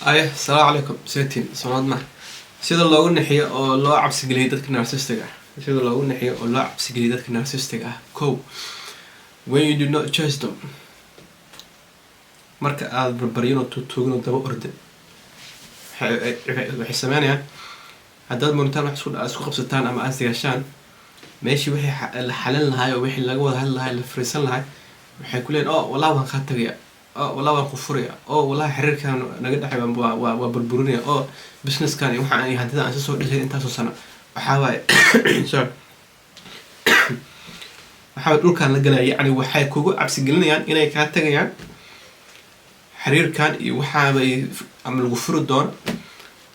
السلام عليكم سيتين صناد ما sida loogu nixiyo oo loo cabsi geliyo dadka narcissistic ah sida loogu nixiyo oo loo cabsi geliyo dadka narcissistic ah ko when you do not trust them marka aad barbarino tuugno daba orda waxay sameynayaan haddaad moontaan wax isku qabsataan ama aad sigaashaan meeshii wixii la xalin lahaay oo wixii laga wada hadli lahaay la fariisan lahaay waxay ku leeyihiin oo walaa waan kaa tagaya oo walaa waan ku furaya oo walaa xiriirkan naga dhaxay waa burburinaya oo businesskan waxaan ay hantida aan soo dhisay intaas oo sano waxa waay sorry waxa dhulkan la galay yani waxay kugu cabsi gelinayaan inay ka tagayaan xiriirkan iyo waxa bay ama lagu furo doon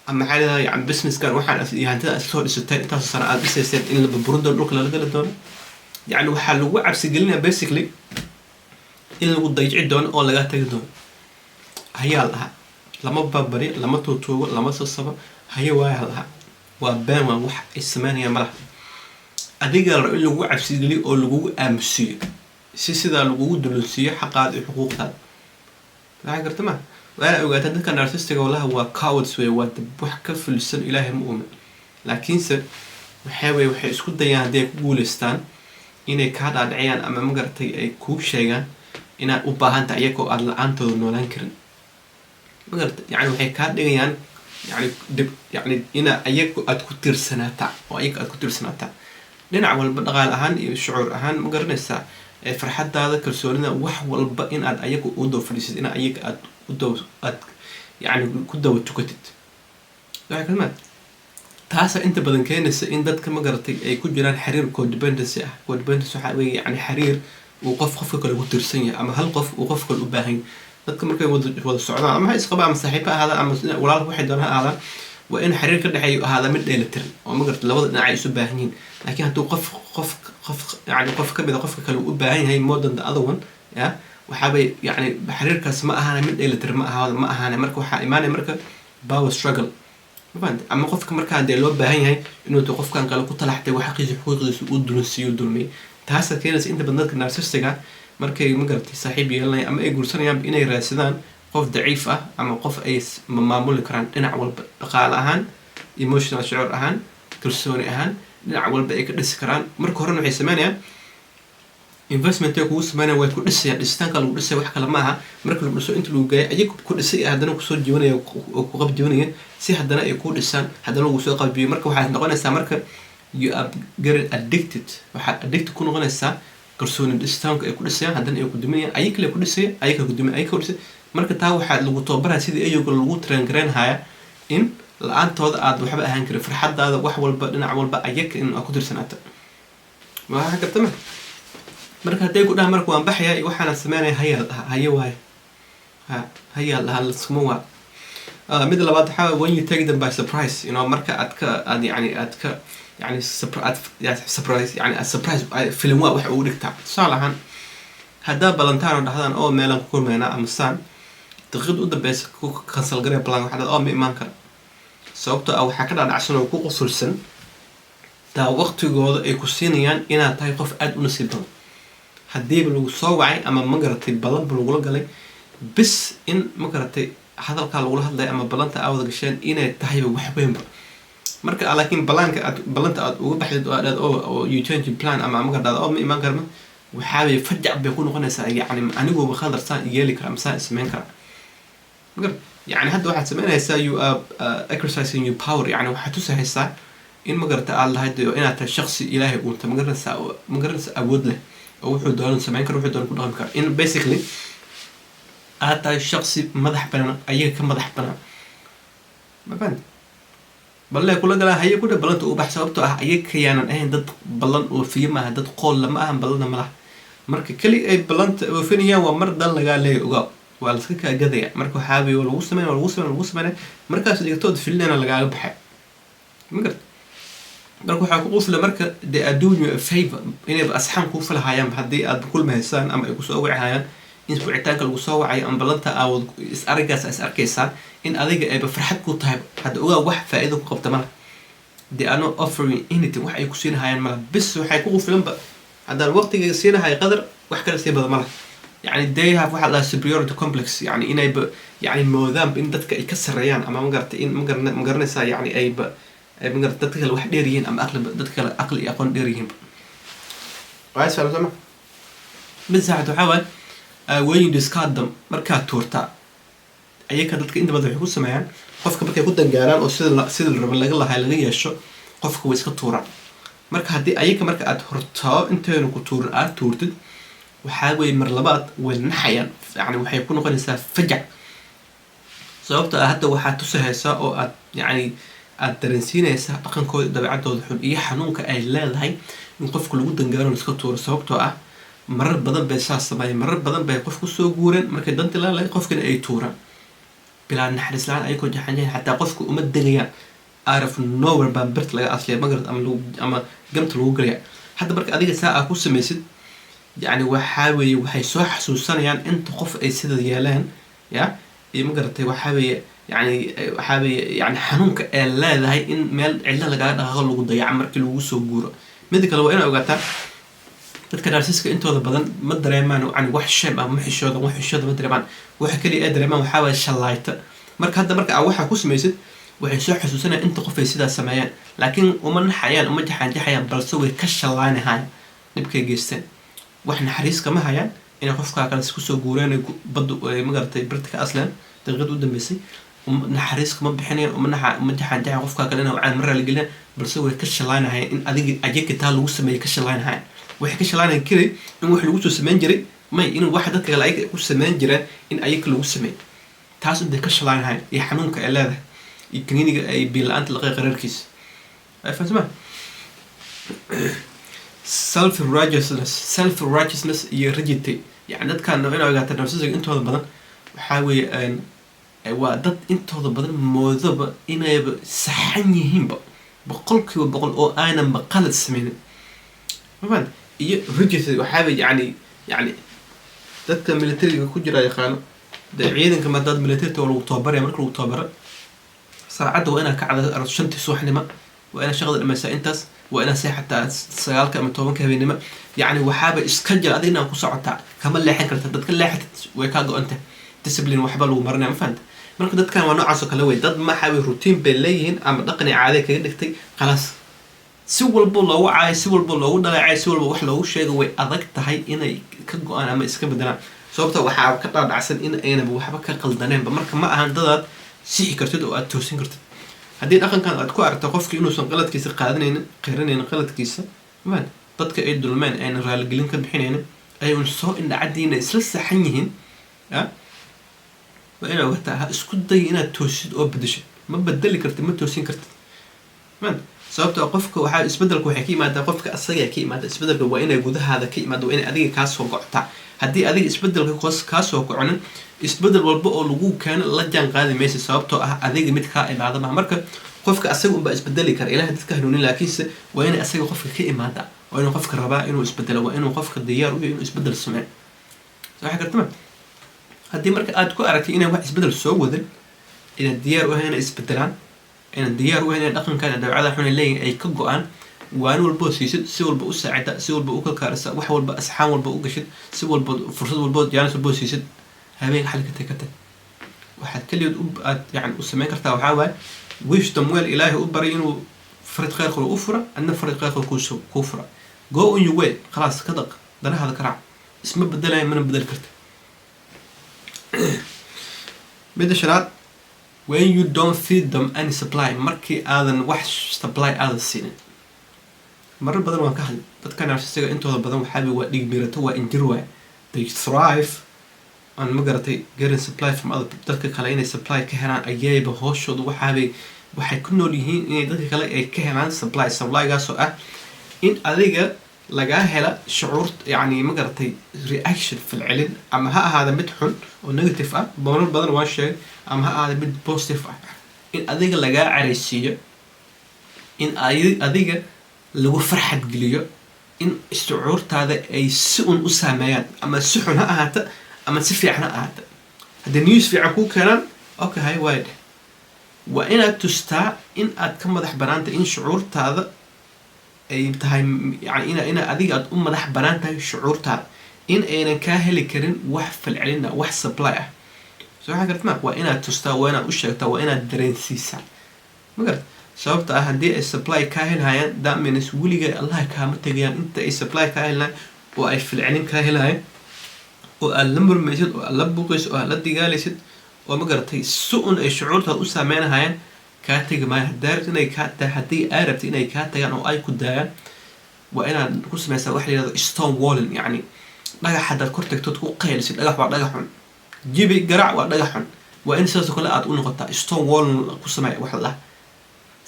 ama xaalada yani businesskan waxaan ay hantida aan soo dhisay intaas oo sano aad dhisay in la burburin doon dhulka la gali doon yani waxa lagu cabsi gelinayaa basically in lagu dayci doono oo laga tagi doono hayaa laha lama babari lama tuutuugo lama sasabo haya waa laha waa been waa wax ay sameynayaan malaha adiga in lagu cabsi geliyo oo lagu aamusiyo sida lagu dulunsiyo xaqaad iyo xuquuqdaada waxay gartama waa ogaata dadka narcissistic walaha waa cowards way waa wax ka fulsan ilaahay ma uumin laakiinse waxay isku dayaan haday ku guuleystaan inay ka dhaadhiciyaan ama magartay ay ku sheegaan inaad u baahan tahay iyagoo aad la'aantooda noolaan karin magartay yani waxay ka dhigayaan yani ina iyagu aad ku tiirsanaataa oo iyaga aad ku tiirsanaataa dhinac walba dhaqaale ahaan iyo shucuur ahaan ma garanaysaa farxadaada kalsoonida wax walba in aad iyagu u daba fadhiisid in iyaga aad u daba aad yani ku daba tukatid waxay kalmaad taasa inta badan keenaysa in dadka ma garatay ay ku jiraan xiriir codependency ah codependency waxa weeye yani xiriir uu qofka kale ku tirsan yahay ama hal qof uu qofka u baahan dadka markay wada socdaan ama isqaba ama saaxiibo ahaada ama walaal waxay doonaan ahaada waa in xiriir ka dhaxeeyo ahaada mid dheelitiran oo ma garatay labada dhinac ay isu baahan yihiin laakiin hadduu qof ka mid ah qofka kale u baahan yahay more than the other one ya waxa bay yani xiriirkaas ma ahaana mid dheelitiran ma ahaana marka waxa imaanaya marka power struggle ama qofka markaa dee loo baahan yahay inuu qofkan kale ku talaxtay wax xuquuqdiisa u dulunsiyo dulmay taas keenaysa inta badan dadka narcissistiga markay ma garatay saaxiib yeelanayaan ama ay guursanayaan inay raadsadaan qof daciif ah ama qof ay maamuli karaan dhinac walba dhaqaale ahaan emotional shucuur ahaan kalsooni ahaan dhinac walba ay ka dhisi karaan marka horena waxay sameynayaan investment ay kugu sameynayaan way ku dhisayaan dhisitaanka lagu dhisay wax kale maaha marka lagu dhiso inta lagu geeyo ayagu ku dhisay haddana kusoo jiwanaya oo ku qabjiwanaya si haddana ay ku dhisaan haddana lagu soo qalbiyo marka waxaad noqonaysaa marka you are getting addicted waxaad addicted ku noqonaysaa kalsooni dhisitaanka ay ku dhisayaan haddana ay ku duminayaan ayaga kale ku dhisay ayaga ku dumin ayaga ku dhisay marka taa waxaad lagu tababaraa sidii ayaga lagu train gareynhaya in la-aantooda aad waxba ahaan karin farxadaada wax walba dhinac walba ayaga in aad ku tirsanaata waxaa gartama marka hadday ku dhaha marka waan baxaya waxaana sameynaya haya waay haya laha laskuma waa mid labaad waxaa when you take them by surprise you know marka aad surprise yani surprise film waa wax ugu dhigtaa tusaale ahaan haddaa balantaan oo dhahdaan oo meelaan ku kulmeynaa ama saan daqiiqad u dambeysa ku cancel garee plan waxaa dhahdaa oo ma imaan kara sababtoo ah waxaa ka dhaadhacsan oo ku qusulsan taa waqtigooda ay ku siinayaan inaad tahay qof aad u nasiib badan haddiiba lagu soo wacay ama ma garatay ballanba lagula galay bis in ma garatay hadalkaa lagula hadlay ama ballanta aad wada gasheen inay tahayba wax weynba marka laakiin ballanta aad uga baxdid oo you change plan ama ma garatay oo ma imaan karma waxaabay fajac bay ku noqonaysaa yani aniguba khadar saan yeeli kara ama saan ismeyn kara yani hadda waxaad sameynaysaa you are exercising your power yani waxaad tusahaysaa in ma garatay aad lahayd inaad tahay shakhsi ilaahay uunta ma garanaysaa awood leh oo wuxuu doonan sameyn karo wuxuu doonan ku dhaqmi karo in basically aad tahay shakhsi madax banaan ayaga ka madax banaan ma fahanti balle kula galaa haya ku dha ballanta u bax sababtoo ah ayaga kayaanan ahayn dad ballan oofiye maaha dad qool lama ahan ballanna malaha marka keli ay ballanta oofinayaan waa mar dan lagaa leeya ogaa waa laska kaa gadaya marka waxaabay lagu sameynaya markaas dhigatood filnana lagaaga baxay ma garta marka waxaa ku qufla marka they are doing you a favor inay asxaan kuu falahayaan haddii aad kulmahaysaan ama ay kusoo wacayaan in wicitaanka lagu soo wacayo ama ballanta aawad is arkaysaa in adiga ayba farxad ku tahay hadda ogaa wax faa'iido ku qabta malaha they are not offering anything wax ay ku siinahayaan malaha bis waxay ku quflanba haddaan waqtiga siinahay qadar wax kale sii bada malaha يعني they have واحد لها superiority complex يعني إنay يعني موذان بإن دتك أي كسر ريان أما مقرت إن مقرنسا يعني أي مقرت دتك الواحد ديريين أما دتك العقل يكون ديريين وعايز فاهم زمان بزعت وحاول when you discard them markaad tuurtaa ayaka dadka inta badan waxay ku sameeyaan qofka markay ku dangaaraan oo sida la rabo laga yeesho qofka way iska tuuraan marka haddii ayaka marka aad hortaa inteenu ku tuurin aad tuurtid waxaa weeye mar labaad way naxayaan yani waxay ku noqonaysaa fajac sababta hadda waxaad tusahaysaa oo aad yani aad dareensiinaysaa dhaqankooda dabeecadooda xun iyo xanuunka ay leedahay in qofka lagu dangaaro iska tuuro sababtoo ah marar badan bay saas sameeyeen marar badan bay qof ku soo guureen markay danti la lahayd qofkana ay tuuraan bilaa naxariis la'aan ayagoo jaxanyahay xataa qofka uma degayaan araf nowhere baa birt laga aslaya magarad ama gamta lagu galaya hadda marka adiga saa aa ku samaysid yani waxaa weeye waxay soo xasuusanayaan inta qof ay sida yeelaan ya iyo magaratay waxaa weeye yani xanuunka ee leedahay in meel cidlo lagaga dhaqaaqo lagu dayaco markii lagu soo guuro mida kale waa inaa ogaataa dadka narsiska intooda badan ma dareemaan yani wax shame ama xishooda ma dareemaan waxa kaliya ay dareemaan waxaa waaye shalayta marka hadda marka waxa ku samaysid waxay soo xasuusanayaan inta qof ay sidaa sameeyaan laakiin uma naxayaan uma jaxanjaxayaan balse way ka shalaynayaan dhibkay geysteen wax naxariis kama hayaan inay qofka kale isku soo guureen bad magaratay birta ka aslan daqiiqad u dambeysay naxariis kama bixinayaan uma jaxanjaxayaan qofka kale inay wacaan maraa la gelin balse way ka shalaynayaan in adiga ajirka taa lagu sameeyay ka shalaynayaan waxay ka shalaanayaan kiray in wax lagu soo sameyn jiray may in wax dadka kale ay ku sameyn jireen in ayaga lagu sameeyo taas inta ka shalaanayaan iyo xanuunka ay leedahay iyo kaniiniga ay biil-aanta laqay qararkiisa ay fahamsan self righteousness iyo rigidity yani dadkan inay ogaata nafsiga intooda badan waxaa weeye waa dad intooda badan moodaba inayba saxan yihiinba 100% oo aananba qalad sameynin mafahant iyo rigidity waxaa weeye yani dadka militariga ku jira yaqaano dee ciidanka maadaad militariga lagu tababaraya marka lagu tababaro saacadda waa inaa kacda 5 subaxnimo waa inaa shaqada dhamaysaa intaas waa inaa seexataa 9 ama 10 habeenimo yani waxaaba iska jira adiga inaa ku socotaa kama leexan karta dadka leexatid way kaa go-anta discipline waxba lagu marinaya mafahanta marka dadkan waa noocaas oo kale wey dad maxaa routine bay leeyihiin ama dhaqan caadi kaga dhigtay khalaas si walba loogu caayo si walba loogu dhaleecay si walba wax loogu sheego way adag tahay inay ka go-aan ama iska bedelaan sababta waxaa ka dhaadhacsan in aynaba waxba ka qaldaneenba marka ma ahan dadaad sixi kartid oo aad toosin kartid haddii dhaqankan aad ku aragto qofki inuusan qaladkiisa qaadanaynin qiranaynin qaladkiisa maan dadka ay dulmeen ayna raaligelin ka bixinaynin ayuun soo indhacadiina isla saxan yihiin waa inaa ogaataa ha isku day inaad toosid oo bedeshid ma bedeli kartid ma toosin kartid maan sababtoo qofka waxaa isbedelku waxay ka imaadaa qofka asaga ka imaada isbedelka waa inay gudahaada ka imaado waa inay adiga kaa soo go'taa haddii adiga isbedelka kaa soo goconin isbedel walba oo lagu keeno la jaan qaadi maysa sababtoo ah adiga mid kaa imaada maha marka qofka asaga unbaa isbedeli kara ilahay dadka hanuunin laakiinse waa inay asaga qofka ka imaada waa inuu qofka rabaa inuu isbedelo waa inuu qofka diyaar u yahay inuu isbedel sameeyo saxa kartama haddii marka aad ku aragtay inay wax isbedel soo wadin inaad diyaar u ahay inay isbedelaan inaad diyaar u ahay inay dhaqankan dabeecada xun leeyihin ay ka go-aan waan walbo siisid si walba u saacida si walba u kalkaarisa wax walba asxaan walba u gashid si walba fursad walba jaanis walba siisid habeen xal ka tagtay waxaad kaliya aad yani u sameyn kartaa waxaa waaye wisdom weel ilaahay u baray inuu farid khayrka u fura adna farid khayrka kuu fura go on your way khalaas ka dhaq danahaada ka raac isma bedelaya mana bedeli karta mida shanaad when you don't feed them any supply markii aadan wax supply aadan siinin marar badan waan ka hadlay dadka narsiga intooda badan waxaa waa dhig mirato waa injir waay they thrive aan magaratay getting supply from other dadka kale inay supply ka helaan ayayba hooshooda waxay ku nool yihiin inay dadka kale ay ka helaan supplygaasoo ah in adiga lagaa hela shucuur yani magaratay reaction falcelin ama ha ahaada mid xun oo negative ah marar badan waan sheegay ama ha ahaada mid positive ah in adiga lagaa caraysiiyo in adiga lagu farxad geliyo in shucuurtaada ay si un u saameeyaan ama si xun ha ahaata ama si fiican ha ahaata haddii news fiican kuu keenaan okay hay waay dheh waa inaad tustaa in aad ka madax banaanta in shucuurtaada ay tahay yani ina adiga aad u madax banaan tahay shucuurtaada in aynan kaa heli karin wax falcelina wax supply ah soo waxa gartama waa inaad tustaa waa inaad u sheegtaa waa inaad dareensiisaa ma garata sababta ah haddii ay supply kaa helhayaan that means weliga allah kaama tegayaan inta ay supply kaa helayaan oo ay falcelin kaa helayaan oo aad la murmaysid oo aad la buuqaysid oo aad la digaalaysid oo ma garatay si un ay shucuurtaada u saameynahayaan kaa tegi maayo haddaarabti inay kaa tahay haddii ay rabti inay kaa tagaan oo ay ku daayaan waa inaad ku samaysaa waxa la yidhahdo stone walling yacni dhagax haddaad kor tagtood ku qaylisid dhagax waa dhagax xun jibi garaac waa dhagax xun waa in sidaas oo kale aad u noqotaa stone walling ku sameeya wax la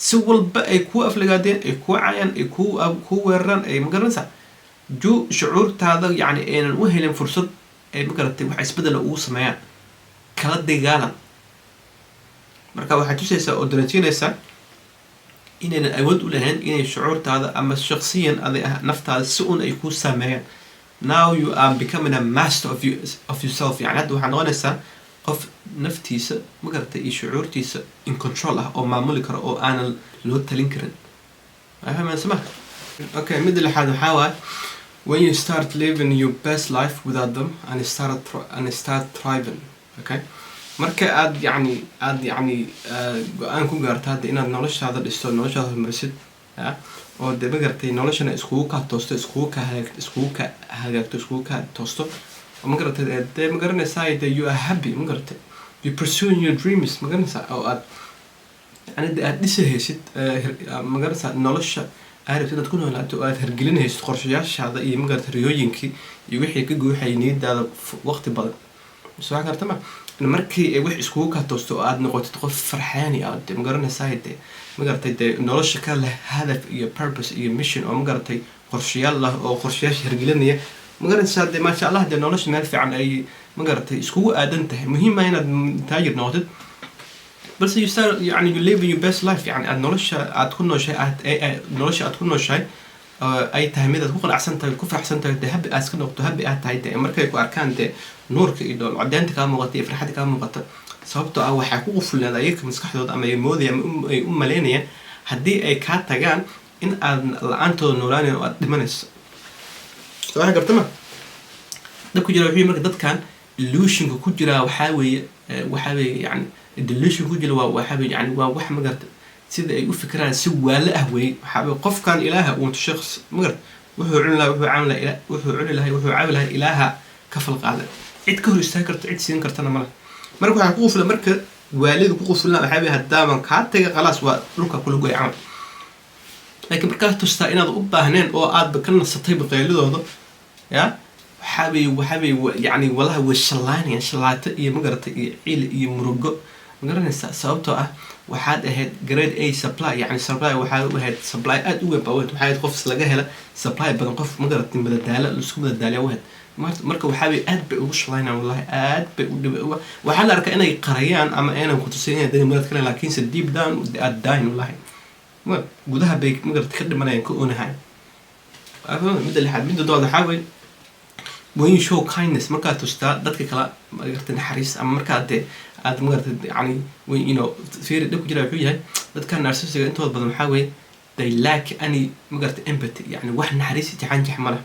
si walba ay kuu afligaadeen ay kuu caayaan ay kuu weeraraan ay ma garanaysaa shucuurtaada yacni aynan u helin fursad ay ma garatay wax isbedela ugu sameeyaan kala dagaalan marka waxaad tusaysaa oo dareensiinaysaa inaynan awood u lahayn inay shucuurtaada ama shakhsiyan aday ah naftaada si un ay kuu saameeyaan now you are becoming a master of yourself yani hadda waxaad noqonaysaa qof naftiisa ma garatay iyo shucuurtiisa in control ah oo maamuli karo oo aanan loo talin karin fahmaysa ma okay midda lixaad waxaa waaye when you start living your best life without them and start thriving okay marka aad yacni go-aan ku gaarto hadda inaad noloshaada dhisto noloshaada horumarisid oo dee ma garatay noloshana iskugu kaa toosto iskugu ka hagaagto iskugu ka toosto oo ma garatay dee ma garanaysaa dee you are happy ma garatay you pursuing your dreams ma garanaysaa oo aad yani dee aad dhisahaysid ma garanaysaa nolosha aad rabtid inaad ku noolaato oo aad hergelinaysid qorshayaashaada iyo ma garatay riyooyinkii iyo wixii ka guuxayay niyadaada waqti badan soo waxa gartama markii ay wax iskugu kaa toosto oo aad noqotid qof farxaani ah dee ma garanaysaa dee ma garatay dee nolosha ka leh hadaf iyo purpose iyo mission oo ma garatay qorshayaal lah oo qorshayaasha hergelinaya ma garanaysaa dee maasha allah dee nolosha meel fiican ay ma garatay iskugu aadan tahay muhiim ah inaad taajir noqotid balse you start yani you live your best life yani aad nolosha aad ku nooshahay ay tahay mid aad ku qanacsan tahay ku faraxsan tahay dee habi aad iska noqoto habi aad tahay dee markay ku arkaan dee nuurka iyo dhool cadeynta kaa muuqata iyo farxadda kaa muuqata sababtoo ah waxaa ku qufulnaad ayaga maskaxdooda ama ay moodayaan ama ay u malaynayaan haddii ay kaa tagaan in aad la-aantooda noolaanayn oo aad dhimanayso soo waxa gartama dad ku jira wuxuu marka dadkan illusionka ku jira waxaa weeye yani delusion ku jira waa waxaa weeye yani waa wax ma garta sida ay u fikiraan si waala ah weeye waxaa weeye qofkan ilaaha uu shakhs ma garta wuxuu cuni lahaa wuxuu caabi lahaa ilaaha ka falqaaday cid ka hor istaagi karto cid siin kartana male marka waxaa ku qufla marka waalidu ku qufulna waxaa weeye haddaaban kaa taga khalaas waa dhulka kula goy camal laakiin markaad tustaa inaad u baahneen oo aadba ka nasatay baqeylidooda ya waxaa weeye yani walaha way shallaynayaan shallaato iyo ma garatay iyo ciil iyo murugo ma garanaysaa sababtoo ah waxaad ahayd grade A supply yani supply waxaad u ahayd supply aad u weyn baa waxaad ahayd qof laga hela supply badan qof ma garatay madadaalo isku madadaaliya waad marka waxaa weeye aad bay ugu shallaynayaan wallahi aad bay u dhibay waxaa la arkaa inay qarayaan ama aynan ku tusin inay dani marad kale laakiinse deep down aad dying wallahi gudaha bay ma garatay ka dhimanayaan ka oonahay midda lixaad midda dood waxaa weeye when you show kindness markaad tustaa dadka kale ma garatay naxariis ama markaad dee aad ma garatay yani you know fiiri dhib ku jira wuxuu yahay dadka narcissistic intooda badan waxaa weeye they lack any ma garatay empathy yani wax naxariis jaxanjax ma leh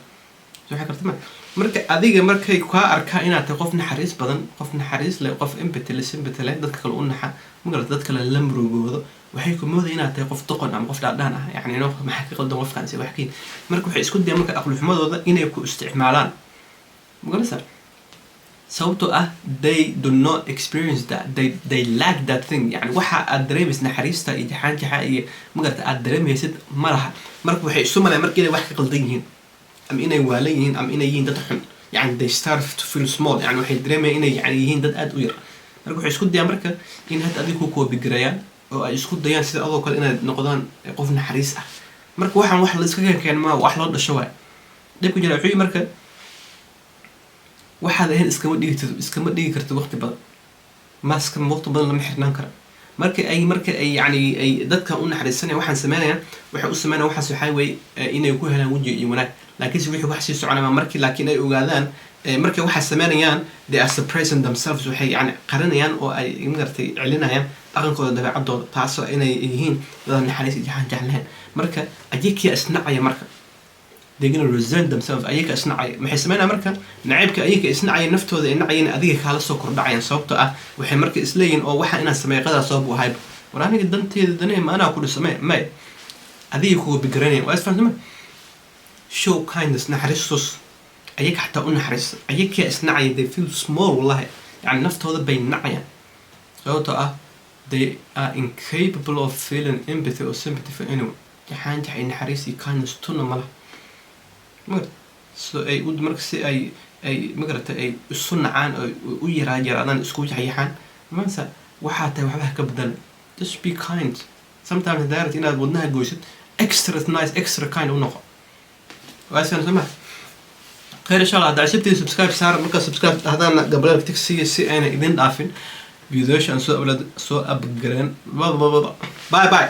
soo waxa gartama marka adiga markay kaa arkaa inaad tahay qof naxariis badan qof naxariis leh qof empathy leh sympathy leh dadka kale u naxa ma garatay dadka kale la murugoodo waxay ku moodayaan inaad tahay qof doqon ama qof dhaadhaan ah yani inoo maxaa ka qaldan qofkaan si wax kiin marka waxay isku dayaan marka aqli xumadooda inay ku isticmaalaan magarasa sababtoo ah they do not experience that they lack that thing yani waxa aad dareemaysid naxariista iyo jaxaanjaxa iyo magarata aad dareemaysid ma laha marka waxay isu malayaan marka inay wax ka qaldan yihiin ama inay waalan yihiin ama inay yihiin dad xun yani they start to feel small yani waxay dareemayaan inay yani yihiin dad aad u yar marka waxay isku dayaan marka in hadda adiga ku koobigarayaan oo ay isku dayaan sida adoo kale inaad noqdaan qof naxariis ah marka waxaan wax la iska keen ma wax loo dhasho waay dhibku jira wuxuu marka waxaad ahayn iskama dhigi karto waqti badan maaska waqti badan lama xirnaan kara marka ay yani ay dadkan u naxariisanayaan waxaan sameynayaan waxay u sameynayaan waxaas waxaa weeye inay ku helaan weji iyo wanaag laakiinse wixii wax sii soconaya markii laakiin ay ogaadaan markay waxaa sameynayaan they are suppressing themselves waxay yani qarinayaan oo ay magartay celinayaan dhaqankooda dabeecadooda taasoo inay yihiin dad naxariis iyo jaxan jaxlahayn marka ajirkiya isnacaya marka they're gonna resent themselves ayaga isnacay maxay sameynaa marka nacaybka ayaga isnacay naftooda ay nacayeen adiga kala soo kordhacayaan sababtoo ah waxay marka isleeyihiin oo waxa inaan sameeyo qadaa sabab u hayb war aniga danteeda danay ma anaa ku dhismay may adiga kugu bigaranayaan waa isfahamtama show kindness naxariistos ayaga xataa u naxariis ayaga isnacay they feel small wallahi yani naftooda bay nacayaan sababtoo ah they are incapable of feeling empathy or sympathy for anyone waxaan tahay naxariis iyo kindness tuna malaha so ay marka si ay magarata ay isu nacaan oo u yaraadaan isku yaxyaxaan mansa waxa tahay waxba ka bedel just be kind sometimes direct inaad wadnaha gooysid extra nice extra kind u noqo waasan sama khayr insha Allah hadda sibtii subscribe saar marka subscribe hadana gabadha tigsiga si ayna idin dhaafin videos aan soo upgrade bye bye